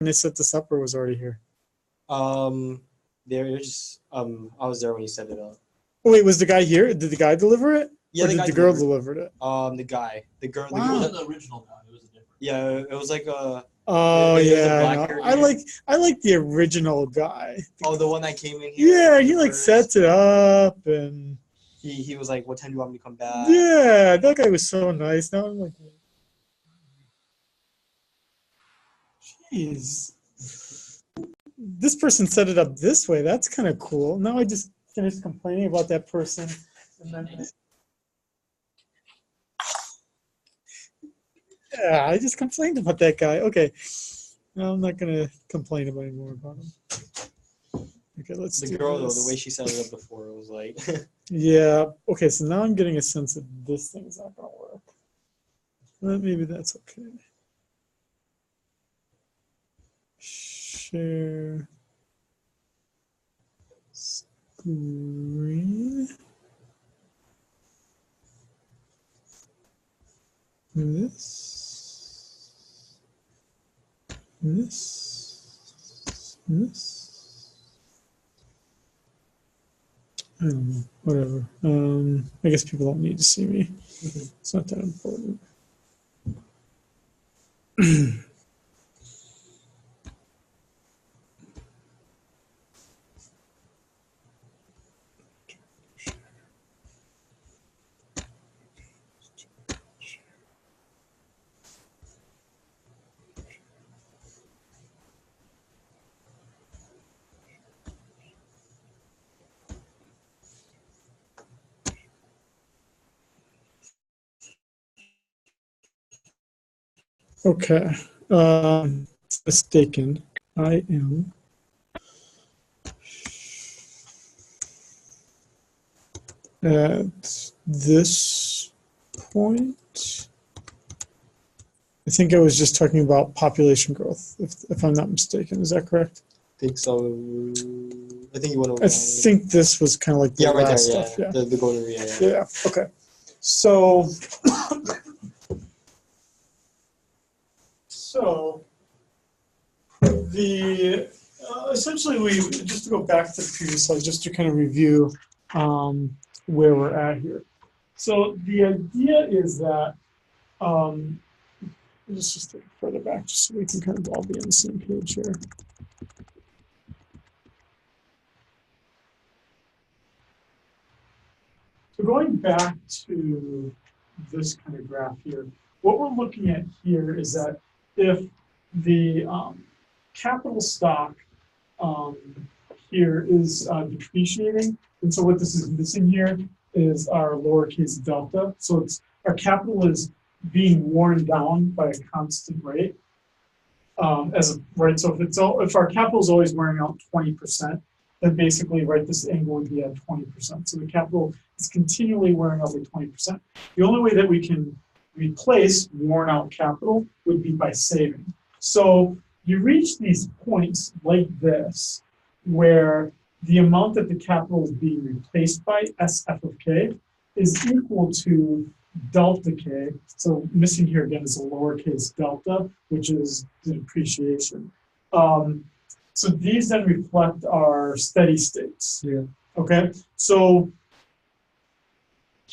they set this up or was already here? They're just I was there when you set it up. Oh, wait, was the guy here? Did the guy deliver it? Yeah, or the did guy the girl delivered delivered it? The guy, the girl. Wow. The It girl wasn't the original guy. It was a different. Yeah, it was like a. Oh it was a yeah, black no. hair I like the original guy. Oh, the one that came in here. Yeah, he like sets it up and. He was like, "What time do you want me to come back?" Yeah, that guy was so nice. Now I'm like, jeez, this person set it up this way. That's kind of cool. Now I just finished complaining about that person, and then yeah, I just complained about that guy. Okay, no, I'm not gonna complain about anymore about him. Okay, let's do the girl this. though, the way she set it up before, it was like. Yeah. Okay, so now I'm getting a sense that this thing is not gonna work. Well, maybe that's okay. Share screen. This. I don't know. Whatever. I guess people don't need to see me. It's not that important. Okay. Mistaken. I am. At this point, I think I was just talking about population growth, if I'm not mistaken. Is that correct? I think so. I think you went over. I think this was kind of like the right last there, stuff. Yeah. The golden Yeah. Okay. So. The essentially we just to go back to the previous slide, just to kind of review where we're at here. So the idea is that let's just take it further back, just so we can kind of all be on the same page here. So going back to this kind of graph here, what we're looking at here is that if the capital stock here is depreciating, and so what this is missing here is our lowercase delta. So it's our capital is being worn down by a constant rate. So if our capital is always wearing out 20%, then basically this angle would be at 20%. So the capital is continually wearing out by 20%. The only way that we can replace worn out capital would be by saving. So you reach these points like this, where the amount that the capital is being replaced by, SF of k, is equal to delta k. So missing here again is a lowercase delta, which is the depreciation. So these then reflect our steady states. Yeah. Okay. So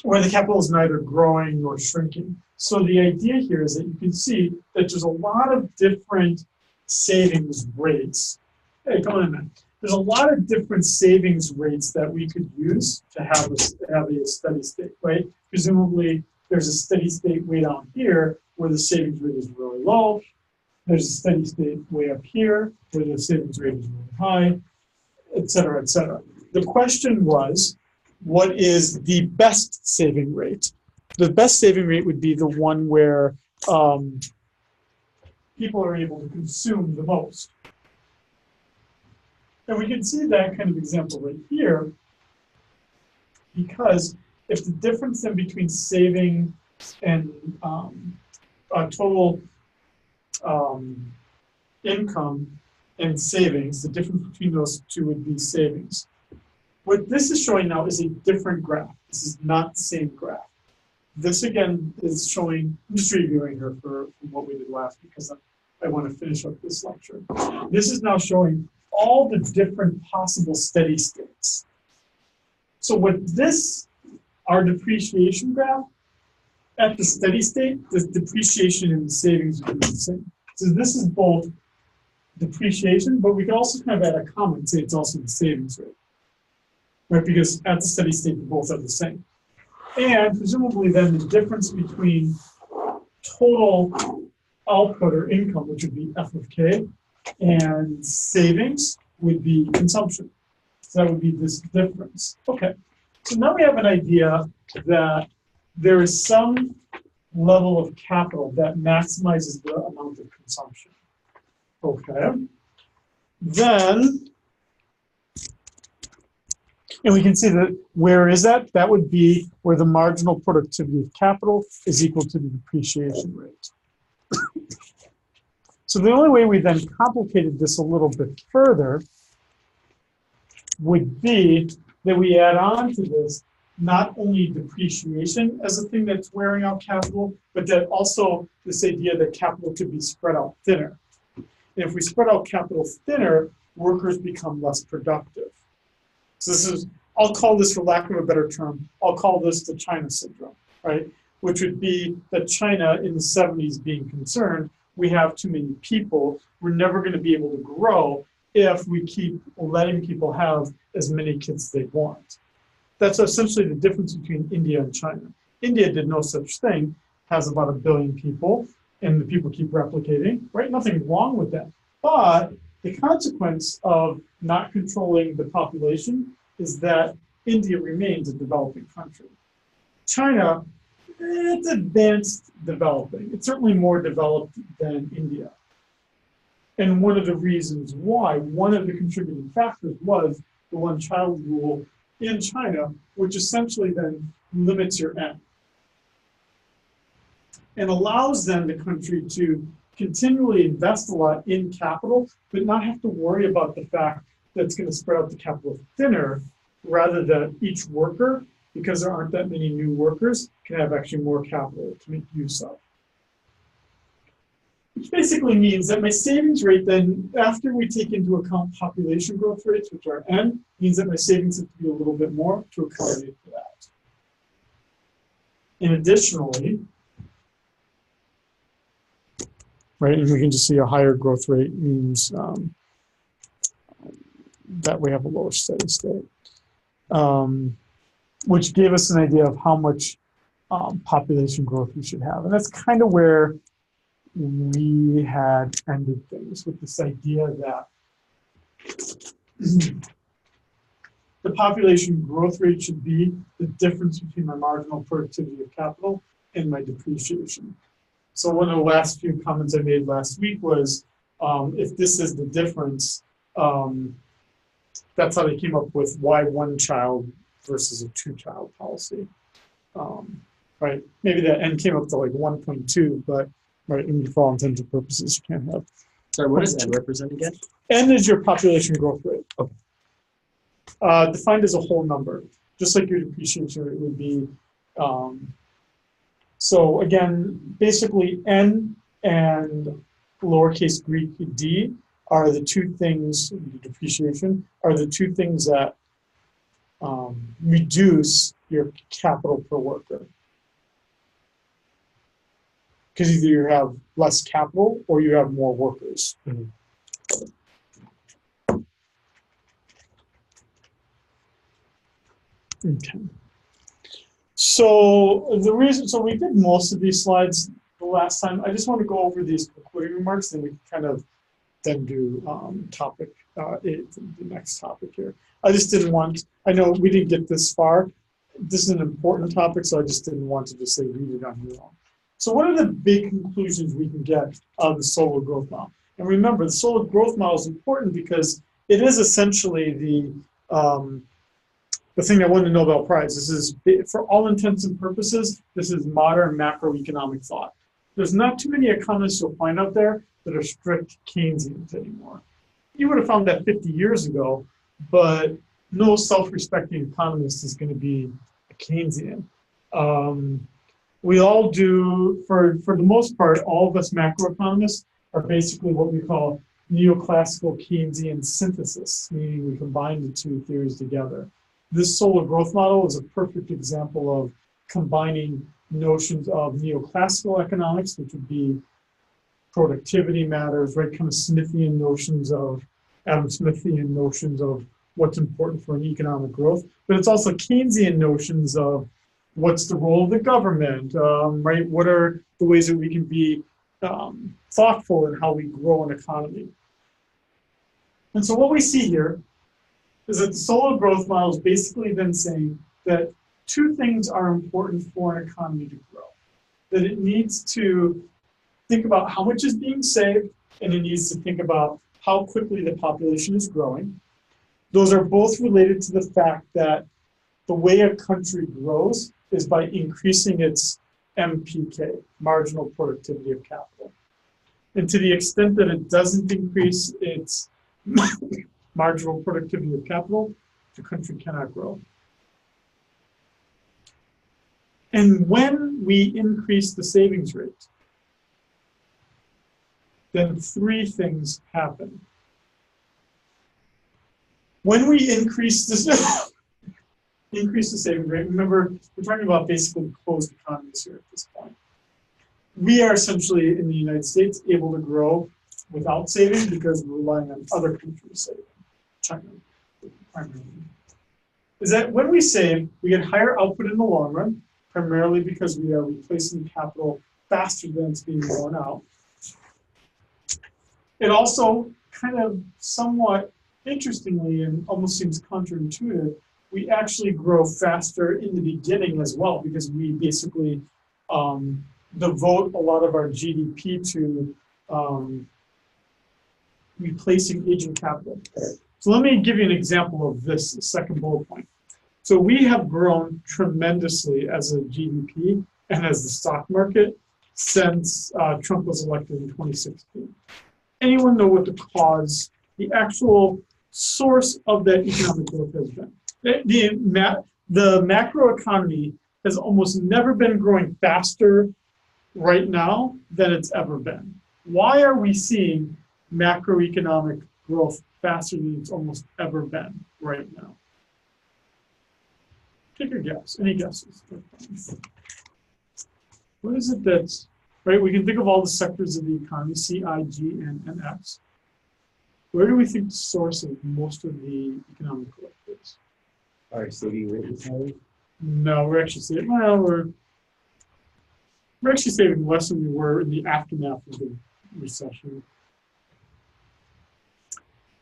where the capital is neither growing nor shrinking. So the idea here is that you can see that there's a lot of different savings rates. Hey, come on in, man. There's a lot of different savings rates that we could use to have a steady state, right? Presumably, there's a steady state way down here where the savings rate is really low. There's a steady state way up here where the savings rate is really high, et cetera, et cetera. The question was, what is the best saving rate? The best saving rate would be the one where people are able to consume the most. And we can see that kind of example right here, because if the difference then between saving and total income and savings, the difference between those two would be savings. What this is showing now is a different graph. This is not the same graph. This again is showing, I'm just reviewing here for what we did last, because I want to finish up this lecture. This is now showing all the different possible steady states. So with this, our depreciation graph, at the steady state, the depreciation and the savings would be the same. So this is both depreciation, but we can also kind of add a comment and say it's also the savings rate, right? Because at the steady state, they both are the same. And presumably then the difference between total output or income, which would be F of K, and savings would be consumption. So that would be this difference. Okay, so now we have an idea that there is some level of capital that maximizes the amount of consumption. Okay, then, and we can see that where is that? That would be where the marginal productivity of capital is equal to the depreciation rate. So the only way we then complicated this a little bit further would be that we add on to this not only depreciation as a thing that's wearing out capital, but that also this idea that capital could be spread out thinner. And if we spread out capital thinner, workers become less productive. So this is, I'll call this, for lack of a better term, I'll call this the China syndrome, right? Which would be that China in the 70s being concerned, we have too many people, we're never going to be able to grow if we keep letting people have as many kids as they want. That's essentially the difference between India and China. India did no such thing, has about 1 billion people, and the people keep replicating, right? Nothing wrong with that. But the consequence of not controlling the population is that India remains a developing country. China, it's advanced developing. It's certainly more developed than India. And one of the reasons why, one of the contributing factors was the one-child rule in China, which essentially then limits your N and allows then the country to continually invest a lot in capital, but not have to worry about the fact that it's going to spread out the capital thinner, rather than each worker, because there aren't that many new workers, can have actually more capital to make use of. Which basically means that my savings rate then, after we take into account population growth rates, which are N, means that my savings have to be a little bit more to accommodate for that. And additionally, right, and we can just see a higher growth rate means that we have a lower steady state, which gave us an idea of how much population growth we should have. And that's kind of where we had ended things, with this idea that the population growth rate should be the difference between my marginal productivity of capital and my depreciation. So one of the last few comments I made last week was, if this is the difference, that's how they came up with why one child versus a two-child policy. Right? Maybe that N came up to like 1.2, but right, and for all intents and purposes, you can't have. Sorry, what does N represent again? N is your population growth rate. Okay. Defined as a whole number, just like your depreciation rate would be. So again, basically N and lowercase Greek d are the two things, depreciation, are the two things that reduce your capital per worker. Because either you have less capital or you have more workers. Mm-hmm. Okay. So the reason, so we did most of these slides the last time. I just want to go over these concluding remarks, then we can kind of then do topic 8, the next topic here. I just didn't want, I know we didn't get this far. This is an important topic, so I just didn't want to just say read it on your own. So what are the big conclusions we can get out of the Solow growth model? And remember, the Solow growth model is important because it is essentially the thing that won the Nobel Prize. This is, for all intents and purposes, this is modern macroeconomic thought. There's not too many economists you'll find out there that are strict Keynesians anymore. You would have found that 50 years ago, but no self-respecting economist is going to be a Keynesian. We all do, for the most part, all of us macroeconomists are basically what we call neoclassical Keynesian synthesis, meaning we combine the two theories together. This Solow growth model is a perfect example of combining notions of neoclassical economics, which would be productivity matters, right? Kind of Smithian notions of, Adam Smithian notions of what's important for an economic growth. But it's also Keynesian notions of what's the role of the government, right? What are the ways that we can be thoughtful in how we grow an economy? And so what we see here is that the Solow growth model is basically then saying that two things are important for an economy to grow. That it needs to think about how much is being saved, and it needs to think about how quickly the population is growing. Those are both related to the fact that the way a country grows is by increasing its MPK, marginal productivity of capital. And to the extent that it doesn't increase its marginal productivity of capital, the country cannot grow. And when we increase the savings rate, then three things happen. When we increase the savings rate, remember, we're talking about basically closed economies here at this point. We are essentially, in the United States, able to grow without saving because we're relying on other countries saving. China, primarily. Is that when we save, we get higher output in the long run, primarily because we are replacing capital faster than it's being worn out. It also kind of somewhat interestingly and almost seems counterintuitive, we actually grow faster in the beginning as well because we basically devote a lot of our GDP to replacing aging capital. So let me give you an example of this second bullet point. So we have grown tremendously as a GDP and as the stock market since Trump was elected in 2016. Anyone know what the actual source of that economic growth has been? The macroeconomy has almost never been growing faster right now than it's ever been. Why are we seeing macroeconomic growth faster than it's almost ever been right now? Take a guess. Any guesses? What is it that's, right? We can think of all the sectors of the economy, C, I, G, and X. Where do we think the source of most of the economic growth is? Our saving rate is higher? No, we're actually saving, well, we're actually saving less than we were in the aftermath of the recession.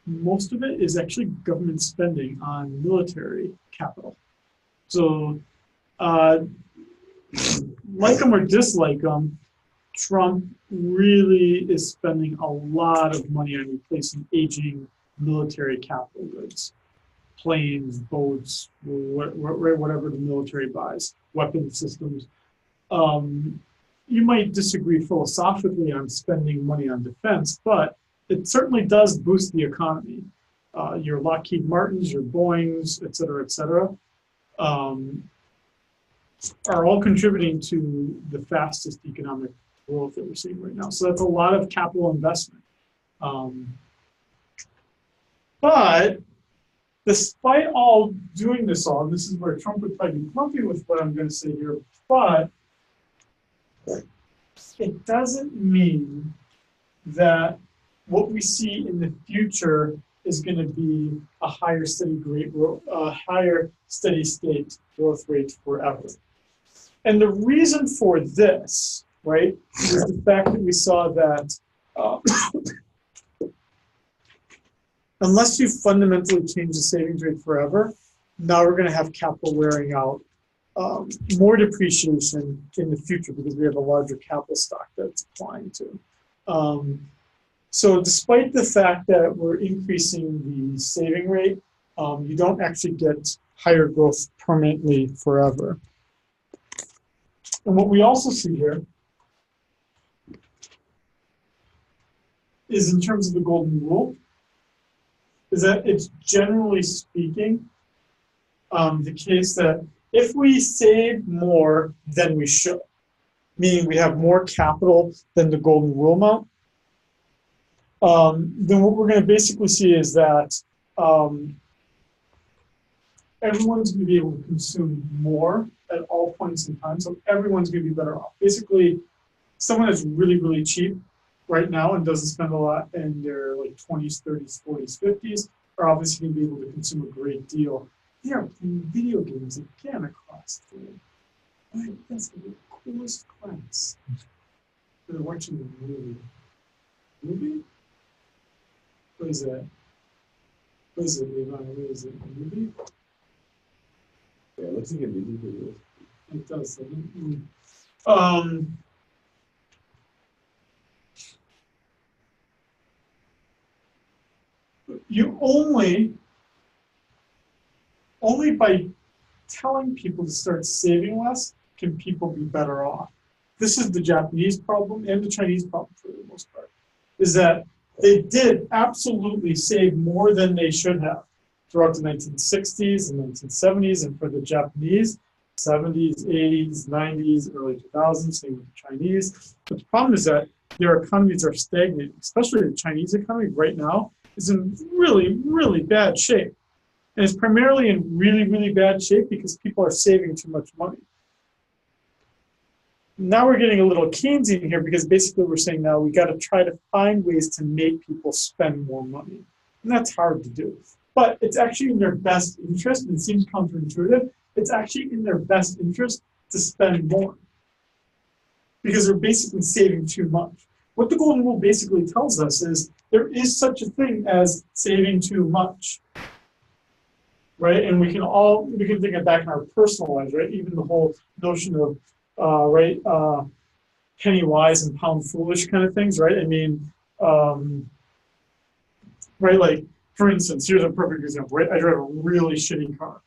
Most of it is actually government spending on military capital. So, like them or dislike them, Trump really is spending a lot of money on replacing aging military capital goods. Planes, boats, whatever the military buys, weapon systems. You might disagree philosophically on spending money on defense, but it certainly does boost the economy. Your Lockheed Martins, your Boeings, et cetera, are all contributing to the fastest economic growth that we're seeing right now. So that's a lot of capital investment. But despite all doing this all, and this is where Trump would probably be grumpy with what I'm going to say here, but it doesn't mean that what we see in the future is going to be a higher steady state growth rate forever. And the reason for this, right, is the fact that we saw that unless you fundamentally change the savings rate forever, now we're going to have capital wearing out, more depreciation in the future because we have a larger capital stock that it's applying to. So despite the fact that we're increasing the saving rate, you don't actually get higher growth permanently forever. And what we also see here is in terms of the golden rule, is that it's generally speaking the case that if we save more than we should, meaning we have more capital than the golden rule amount, then what we're going to basically see is that everyone's going to be able to consume more at all points in time. So everyone's going to be better off. Basically, someone that's really, really cheap right now and doesn't spend a lot in their like 20s, 30s, 40s, 50s are obviously going to be able to consume a great deal. They are playing video games again across the board. Like, that's the coolest class. They're watching a movie. Movie? What is that? What is it, Levi? What is it? A movie? Yeah, it looks like a music video. It does. Um, you only by telling people to start saving less can people be better off. This is the Japanese problem and the Chinese problem for the most part, is that they did absolutely save more than they should have throughout the 1960s and 1970s, and for the Japanese, 70s, 80s, 90s, early 2000s, same with the Chinese. But the problem is that their economies are stagnating, especially the Chinese economy right now is in really, really bad shape. And it's primarily in really, really bad shape because people are saving too much money. Now we're getting a little Keynesian here because basically we're saying now we got to try to find ways to make people spend more money. And that's hard to do. But it's actually in their best interest, and it seems counterintuitive, it's actually in their best interest to spend more because they're basically saving too much. What the Golden Rule basically tells us is there is such a thing as saving too much. Right, and we can think of back in our personal lives, right? Even the whole notion of penny wise and pound foolish kind of things, right? I mean, right, like for instance, here's a perfect example, right? I drive a really shitty car.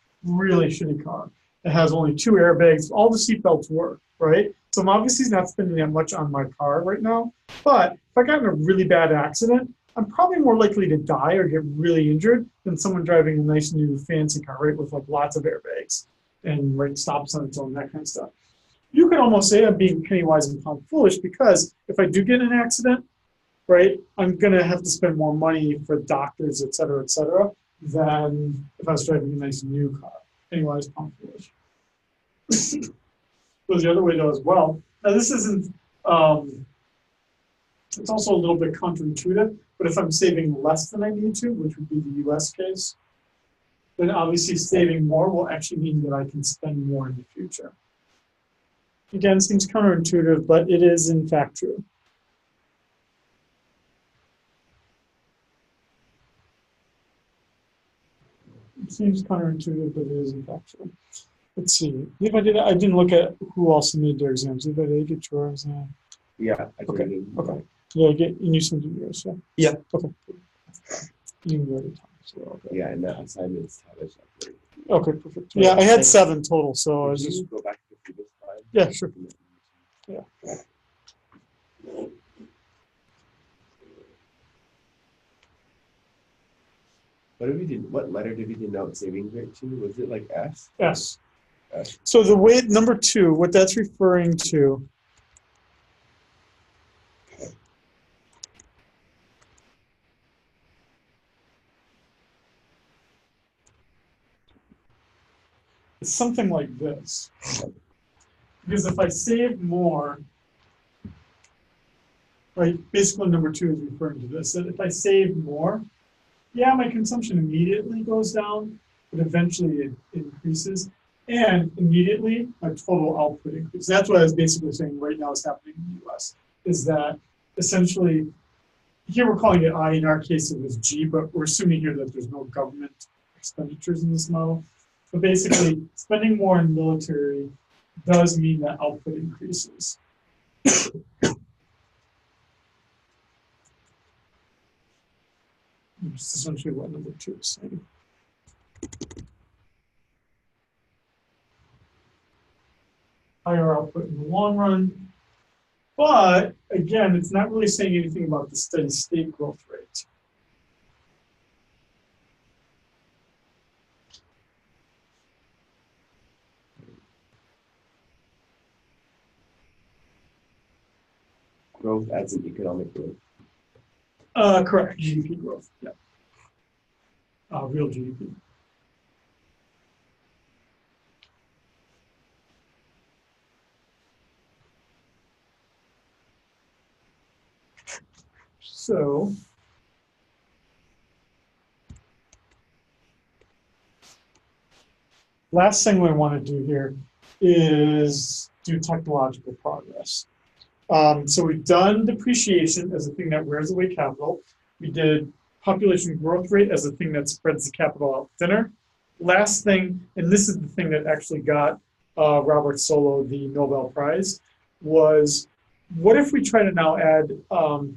It has only 2 airbags, all the seatbelts work, right? So I'm obviously not spending that much on my car right now, but if I got in a really bad accident, I'm probably more likely to die or get really injured than someone driving a nice new fancy car, right, with like lots of airbags and right stops on its own, that kind of stuff. You could almost say I'm being penny wise and pound foolish because if I do get in an accident, right, I'm gonna have to spend more money for doctors, et cetera, than if I was driving a nice new car. Penny wise, pound foolish. Goes the other way though as well. Now this isn't. It's also a little bit counterintuitive, but if I'm saving less than I need to, which would be the US case, then obviously saving more will actually mean that I can spend more in the future. Again, seems counterintuitive, but it is in fact true. It seems counterintuitive, but it is in fact true. Let's see. If I didn't look at who else made their exams. If I did get your exam. Yeah, I Okay. did. Okay. Yeah, you knew something yours, so. Yeah. Okay. You wrote it down. So, okay. Yeah, and that assignment's Topic7. Okay, perfect. Yeah, I had 7 total, so I was Could just. you go back to the previous slide? Yeah, sure. Yeah. What letter did we denote savings rate to? Was it like S? S. S. So the way number 2, what that's referring to. It's something like this. Because if I save more, right, basically number 2 is referring to this, that if I save more, yeah, my consumption immediately goes down, but eventually it increases. And immediately my total output increases. That's what I was basically saying right now is happening in the US, is that essentially, here we're calling it I, in our case it was G, but we're assuming here that there's no government expenditures in this model. But basically, spending more in military does mean that output increases. Which is essentially what number 2 is saying. Higher output in the long run. But again, it's not really saying anything about the steady state growth rate. Growth as in economic growth. Correct. GDP growth. Yeah. Real GDP. So, last thing we want to do here is do technological progress. So we've done depreciation as a thing that wears away capital. We did population growth rate as a thing that spreads the capital out thinner. Last thing, and this is the thing that actually got Robert Solow the Nobel Prize, was what if we try to now add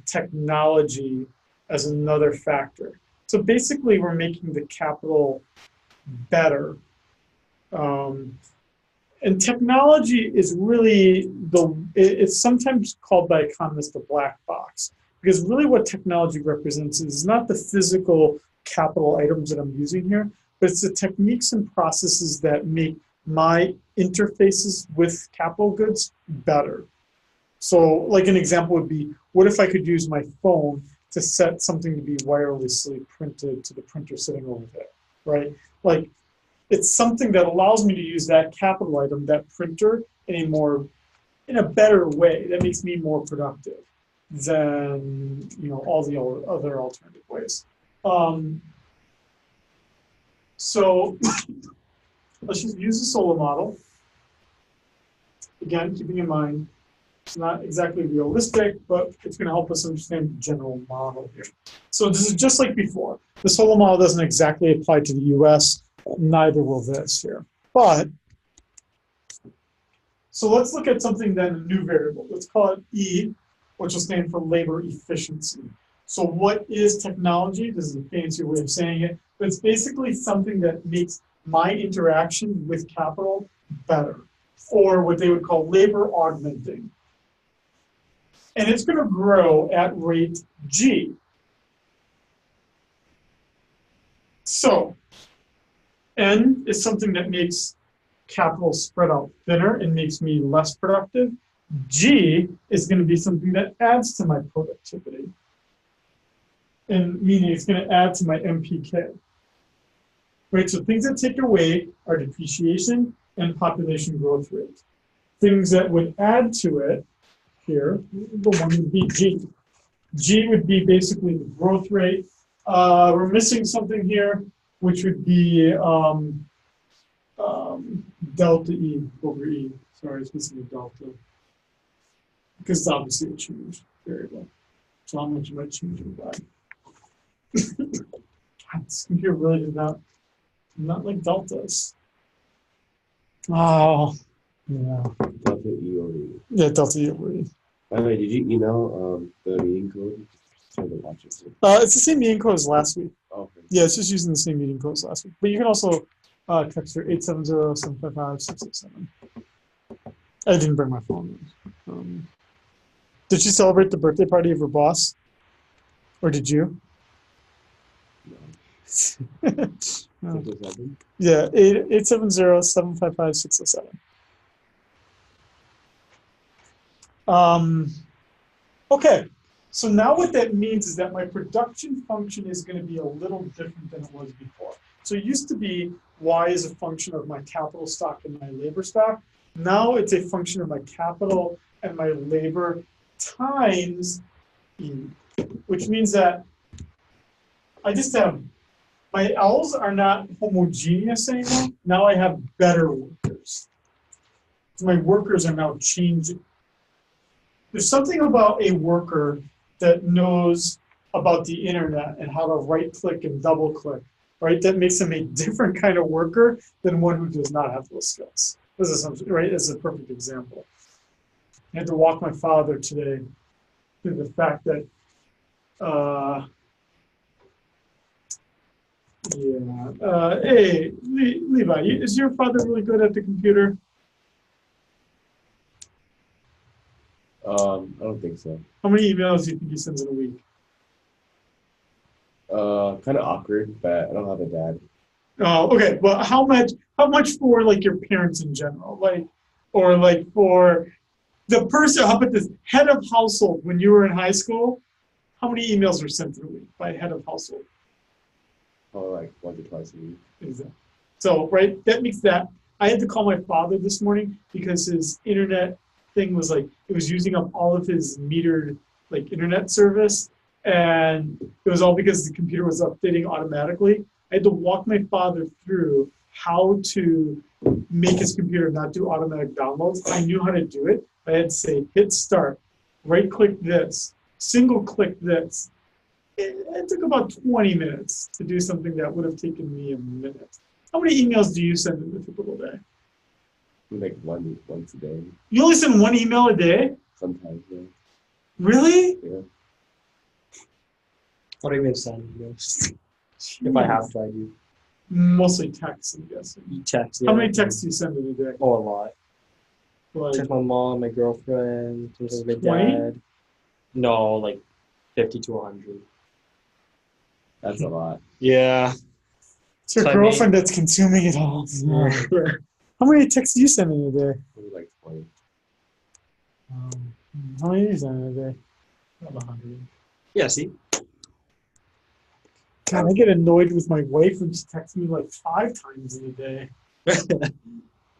technology as another factor? So basically we're making the capital better. And technology is really it's sometimes called by economists the black box, because really what technology represents is not the physical capital items that I'm using here, but it's the techniques and processes that make my interfaces with capital goods better. So like an example would be, what if I could use my phone to set something to be wirelessly printed to the printer sitting over there, right? Like, it's something that allows me to use that capital item, that printer, in a better way that makes me more productive than all the other alternative ways. So let's just use the Solow model. Again, keeping in mind it's not exactly realistic, but it's going to help us understand the general model here. So this is just like before. The Solow model doesn't exactly apply to the US. Neither will this here. But, so let's look at something then, a new variable. Let's call it E, which will stand for labor efficiency. So what is technology? This is a fancy way of saying it, but it's basically something that makes my interaction with capital better, or what they would call labor augmenting. And it's going to grow at rate G. So, N is something that makes capital spread out thinner and makes me less productive. G is going to be something that adds to my productivity. And meaning it's going to add to my MPK. Right, so things that take away are depreciation and population growth rate. Things that would add to it here, the one would be G. G would be basically the growth rate. We're missing something here, which would be delta E over E. Sorry, it's missing a delta. Because it's obviously a change variable. So how much am I changing by? This computer really did not like deltas. Oh, yeah. Delta E over E. Yeah, delta E over E. By the way, did you email the meeting code? Just trying to watch it. It's the same meeting code as last week. Oh, okay. Yeah, it's just using the same meeting code as last week. But you can also text her 870-755-667. I didn't bring my phone. Did she celebrate the birthday party of her boss? Or did you? No. No. 607? Yeah, 870-755-607. Okay, so now what that means is that my production function is going to be a little different than it was before. So it used to be Y is a function of my capital stock and my labor stock. Now it's a function of my capital and my labor times E, which means that I just have, my L's are not homogeneous anymore. Now I have better workers. So my workers are now changing. There's something about a worker that knows about the internet and how to right click and double click, right? That makes them a different kind of worker than one who does not have those skills. This is something, right? This is a perfect example. I had to walk my father today through the fact that, hey, Levi, is your father really good at the computer? I don't think so. How many emails do you think he sends in a week? Kind of awkward, but I don't have a dad. Oh, okay. Well, how much for like your parents in general, like, or like for the person? How about this head of household when you were in high school? how many emails are sent in a week by head of household? Oh, like once or twice a week. Exactly. So, right, that makes that. I had to call my father this morning because his internet thing was like, it was using up all of his metered like internet service. And it was all because the computer was updating automatically. I had to walk my father through how to make his computer not do automatic downloads. I knew how to do it. I had to say, hit start, right click this, single click this. It took about 20 minutes to do something that would have taken me a minute. How many emails do you send in a typical day? Like once a day. You only send one email a day? Sometimes, yeah. Really? Yeah. What do you mean send emails? If I have to, I do. Mostly texts, I'm guessing. Text. How Yeah. many texts do you send in a day? Oh, a lot. Like, Text my mom, my girlfriend, sometimes my 20? dad. No, like 50 to 100. That's a lot. Yeah. it's your So I girlfriend that's consuming it all. Yeah. How many texts do you send in a day? Maybe like 20. How many do you send in a day? About 100. Yeah, see? God, I get annoyed with my wife when she texts me like 5 times in a day.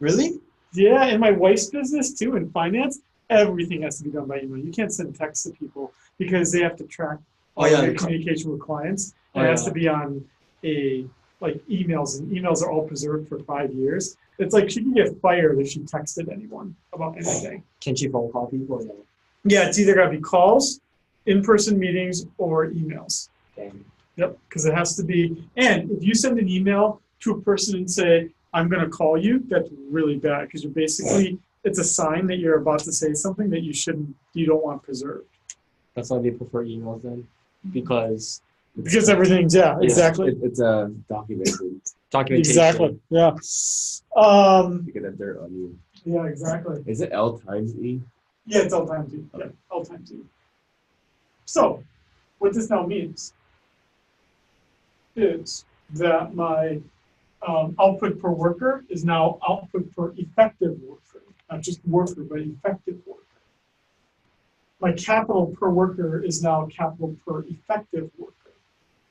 Really? Yeah, in my wife's business too, in finance, everything has to be done by email. You can't send texts to people because they have to track Oh, yeah, their the communication with clients. Oh, And it has yeah. to be on a like emails, and emails are all preserved for 5 years. It's like she can get fired if she texted anyone about anything. Can she phone call people? Yeah. Yeah, it's either got to be calls, in-person meetings, or emails. Dang. Yep, because it has to be. And if you send an email to a person and say, I'm going to call you, that's really bad because you're basically, it's a sign that you're about to say something that you don't want preserved. That's why they prefer emails then. Because Everything's, yeah, exactly. It's a documentation. documentation. Exactly, yeah. You get a dirt on you. Yeah, exactly. Is it L times E? Yeah, it's L times E. Yeah, L times E. So, what this now means is that my output per worker is now output per effective worker, not just worker, but effective worker. My capital per worker is now capital per effective worker.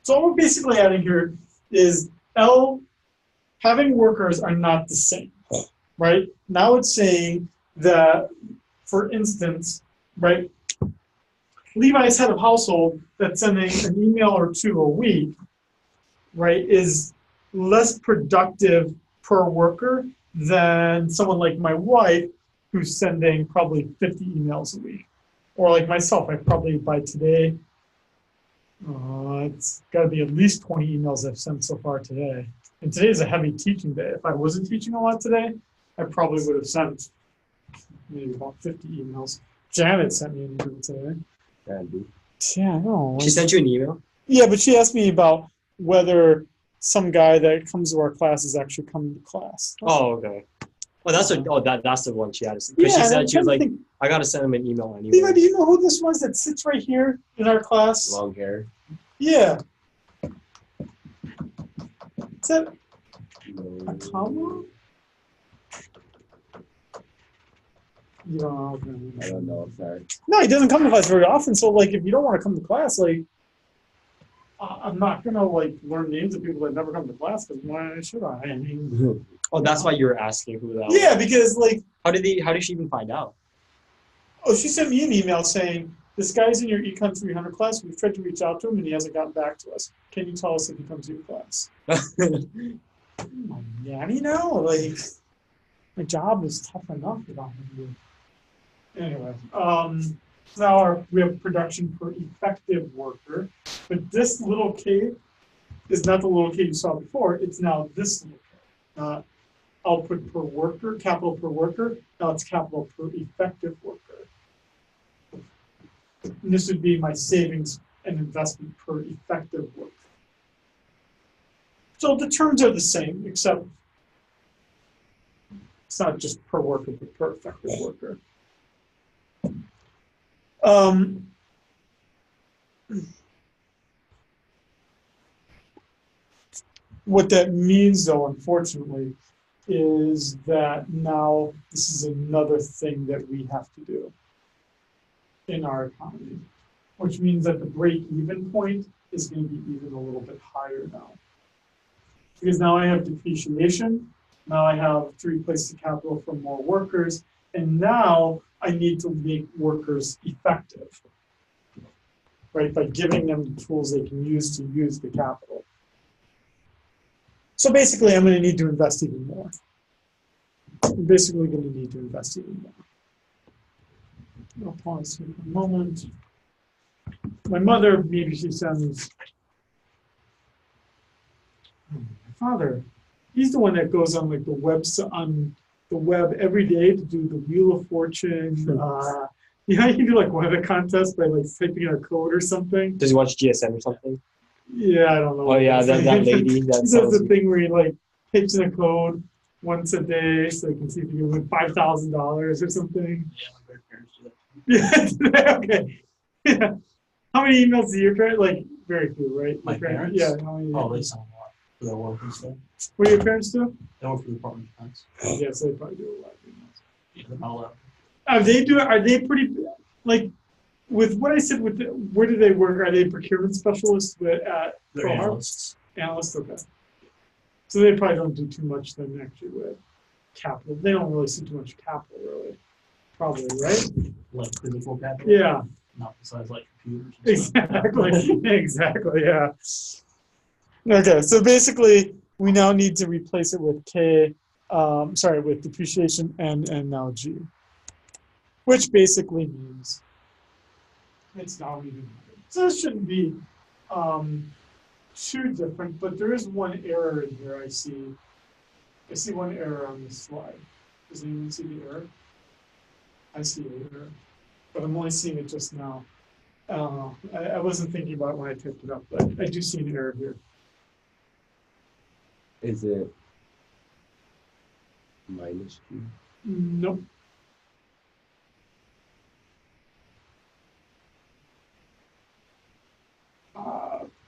So what we're basically adding here is having workers are not the same, right? Now it's saying that, for instance, right, Levi's head of household that's sending an email or 2 a week, right, is less productive per worker than someone like my wife who's sending probably 50 emails a week. Or like myself, I probably by today, it's got to be at least 20 emails I've sent so far today. And today is a heavy teaching day. If I wasn't teaching a lot today, I probably would have sent maybe about 50 emails. Janet sent me an email today. Andy. Yeah, I know. She sent you an email? Yeah, but she asked me about whether some guy that comes to our class is actually coming to class. Oh, okay. Oh, that's the one she had. Because Yeah, she and I'm said she was trying like, to think, I gotta send him an email anyway. Levi, do you know who this was that sits right here in our class? Long hair. Yeah. Is that a No. comma? You don't know. I don't know. Sorry. No, he doesn't come to class very often. So, like, if you don't want to come to class, like, I'm not gonna like learn names of people that never come to class because why should I? I mean, Oh, that's why you were asking who that was. yeah, because like, How did she even find out? oh, she sent me an email saying this guy's in your Econ 300 class. We've tried to reach out to him and he hasn't gotten back to us. Can you tell us if he comes to your class? Yeah, you know, like my job is tough enough without him. Anyway, now we have production per effective worker, but this little k is not the little k you saw before. It's now this little k, not output per worker, capital per worker. Now it's capital per effective worker. And this would be my savings and investment per effective worker. So the terms are the same, except it's not just per worker, but per effective worker. What that means, though, unfortunately, is that now this is another thing that we have to do in our economy. which means that the break-even point is going to be even a little bit higher now. Because now I have depreciation, now I have to replace the capital for more workers, and now I need to make workers effective, right? By giving them the tools they can use to use the capital. So basically, I'm going to need to invest even more. I'm basically going to need to invest even more. I'll pause here for a moment. My mother, maybe she sends, my father, he's the one that goes on like the web every day to do the Wheel of Fortune. You know, you can do like one of the contests by like typing in a code or something. Does he watch GSM or something? Yeah, I don't know. Oh yeah, that lady. That he does the thing where he like types in a code once a day so he can see if he can win $5,000 or something. Yeah, okay. Yeah. How many emails do you get? Like very few, right? My parents? Yeah. How many? Oh, they sell a lot for their work and stuff. What do your parents do? They work for the Department of Defense. Yes, they probably do a lot of emails. Yeah, they're not allowed. Are they pretty like with what I said with where do they work? Are they procurement specialists at They're Pearl Harbor? analysts. Analysts, okay. So they probably don't do too much then actually with capital. They don't really see too much capital really. Probably, right? Like physical capital. Yeah. Not besides like computers. And stuff. Exactly. Exactly. Yeah. Okay. So basically, we now need to replace it with with depreciation and now G, which basically means it's now even. So this shouldn't be too different, but there is one error in here. I see one error on this slide. Does anyone see the error? I see the error, but I'm only seeing it just now. I wasn't thinking about it when I typed it up, but I do see an error here. Is it minus Q? Nope.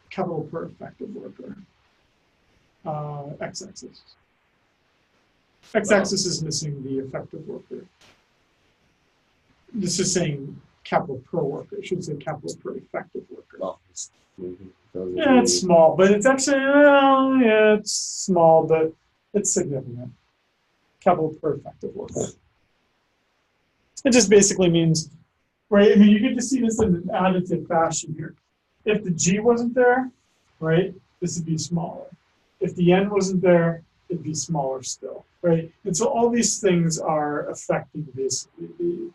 Capital per effective worker. X-axis. X-axis is missing the effective worker. This is saying capital per worker. It should say capital per effective worker. Well, Yeah, it's small, but it's actually, yeah, it's small, but it's significant. Capital per effective worker. It just basically means, right, I mean, you get to see this in an additive fashion here. If the G wasn't there, right, this would be smaller. If the N wasn't there, it'd be smaller still, right? And so all these things are affecting basically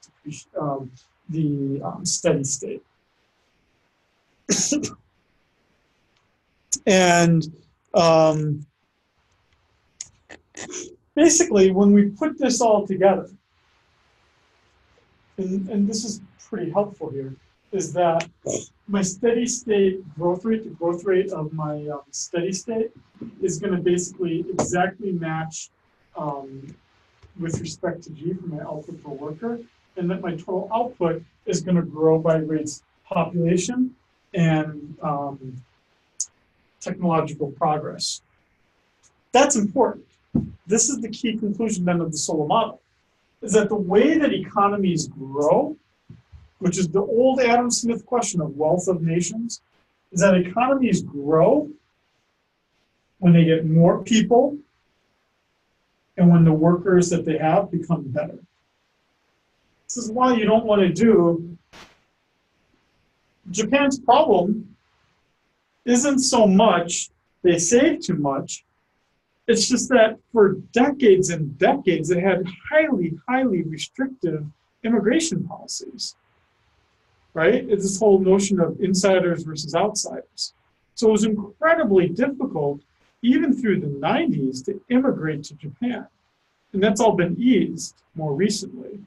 the steady state. And basically, when we put this all together, and this is pretty helpful here, is that my steady state growth rate, the growth rate of my steady state, is going to basically exactly match with respect to G for my output per worker, and that my total output is going to grow by rates population and technological progress. That's important. This is the key conclusion then of the Solow model, is that the way that economies grow, which is the old Adam Smith question of wealth of nations, is that economies grow when they get more people and when the workers that they have become better. This is why you don't want to do, Japan's problem isn't so much they save too much, it's just that for decades and decades they had highly, highly restrictive immigration policies. Right? It's this whole notion of insiders versus outsiders. So it was incredibly difficult, even through the 90s, to immigrate to Japan. And that's all been eased more recently.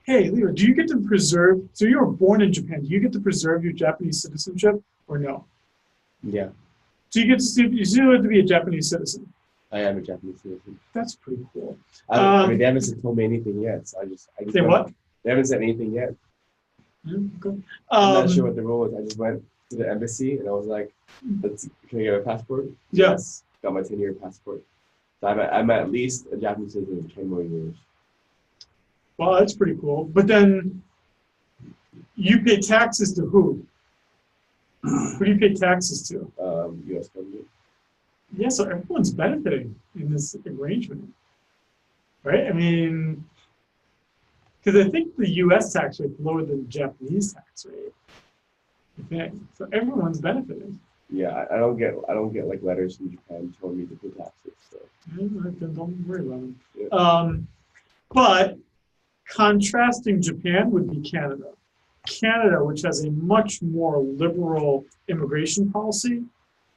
Hey, Leo, do you get to preserve, so you were born in Japan, do you get to preserve your Japanese citizenship or no? Yeah. So you still have to be a Japanese citizen. I am a Japanese citizen. That's pretty cool. I mean, they haven't told me anything yet, so I just Say what? They haven't said anything yet. Okay. I'm not sure what the rule is. I just went to the embassy and I was like, can I get a passport? Yes. Got my 10-year passport. So I'm at least a Japanese citizen for 10 more years. Well, that's pretty cool. But then you pay taxes to who? Who do you pay taxes to? U.S. government. Yeah, so everyone's benefiting in this arrangement, right? I mean, because I think the U.S. tax rate is lower than the Japanese tax rate. I think. So everyone's benefiting. Yeah, I don't get like letters from Japan telling me to pay taxes. So Don't worry about it. yeah. But contrasting Japan would be Canada. Canada, which has a much more liberal immigration policy,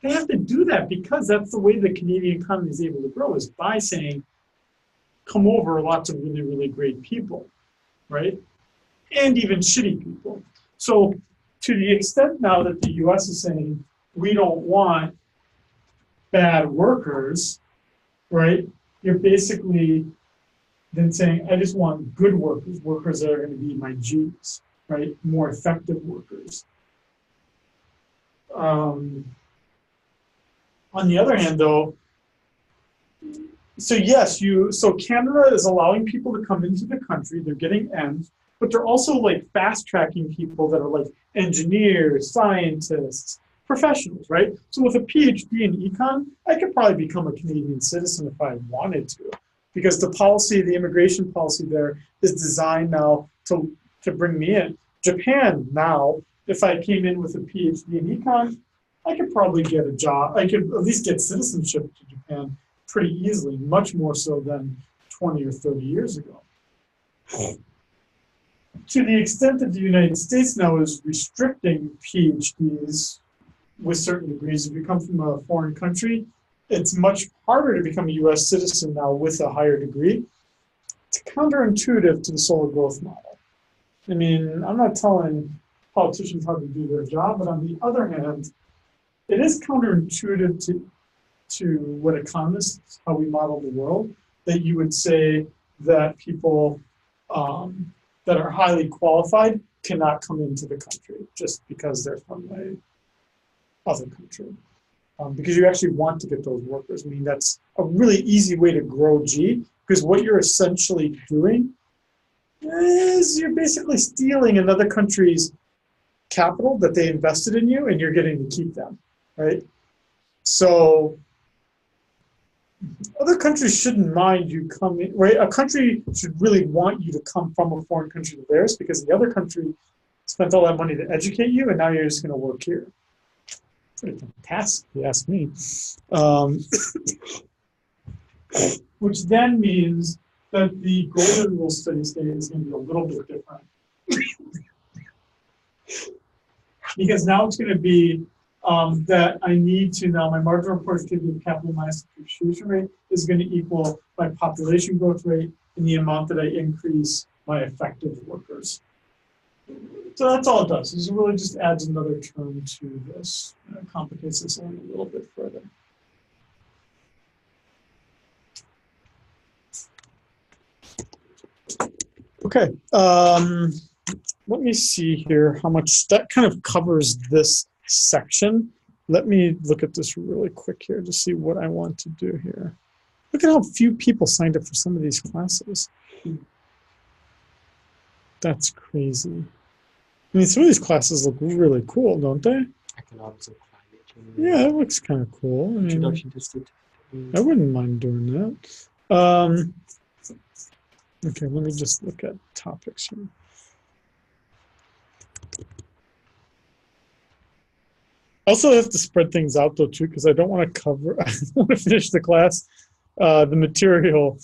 they have to do that because that's the way the Canadian economy is able to grow, is by saying, come over lots of really, really great people, right? And even shitty people. So to the extent now that the US is saying, we don't want bad workers, right? You're basically then saying, I just want good workers, workers that are going to be my G's, right? More effective workers. On the other hand, though, so Canada is allowing people to come into the country, they're getting M's, but they're also like fast tracking people that are like engineers, scientists, professionals, right? So with a PhD in econ, I could probably become a Canadian citizen if I wanted to, because the policy, the immigration policy there is designed now to bring me in. Japan now, if I came in with a PhD in econ, I could probably get a job. I could at least get citizenship to Japan pretty easily, much more so than 20 or 30 years ago. To the extent that the United States now is restricting PhDs with certain degrees, if you come from a foreign country, it's much harder to become a US citizen now with a higher degree. It's counterintuitive to the Solow growth model. I mean, I'm not telling politicians how to do their job, but on the other hand, it is counterintuitive to what economists, how we model the world, that you would say that people that are highly qualified cannot come into the country just because they're from a other country. Because you actually want to get those workers. I mean, that's a really easy way to grow G, because what you're essentially doing is you're basically stealing another country's capital that they invested in you, and you're getting to keep them, right? So other countries shouldn't mind you coming, right? A country should really want you to come from a foreign country to theirs, because the other country spent all that money to educate you, and now you're just going to work here. Pretty fantastic, if you ask me. Which then means that the golden rule steady state is going to be a little bit different. Because now it's going to be that I need to now, my marginal productivity of capital minus depreciation rate is going to equal my population growth rate and the amount that I increase my effective workers. So that's all it does. It really just adds another term to this. It complicates this only a little bit further. Okay, let me see here how much that kind of covers this section. Let me look at this really quick here to see what I want to do here. Look at how few people signed up for some of these classes. That's crazy. I mean, some of these classes look really cool, don't they? Economics of climate change. Yeah, it looks kind of cool. I mean, Introduction to statistics. I wouldn't mind doing that. Okay, let me just look at topics here. Also, I have to spread things out though too, because I don't want to cover. I don't want to finish the class, the material.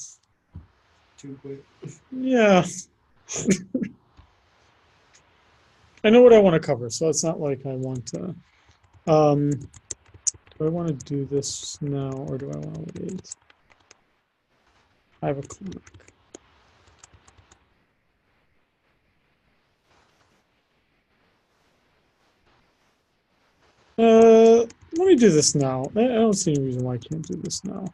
Too quick. Yeah. I know what I want to cover, so it's not like I want to. Do I want to do this now, or do I want to wait? 5 o'clock. Let me do this now. I don't see any reason why I can't do this now.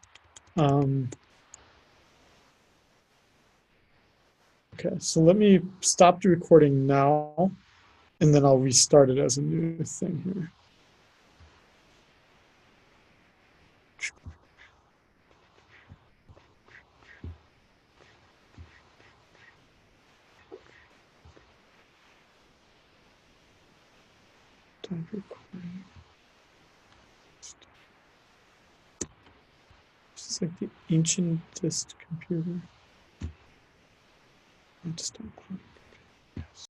Okay, so let me stop the recording now, and then I'll restart it as a new thing here. Stop recording. It's like the ancientest computer. Stop recording.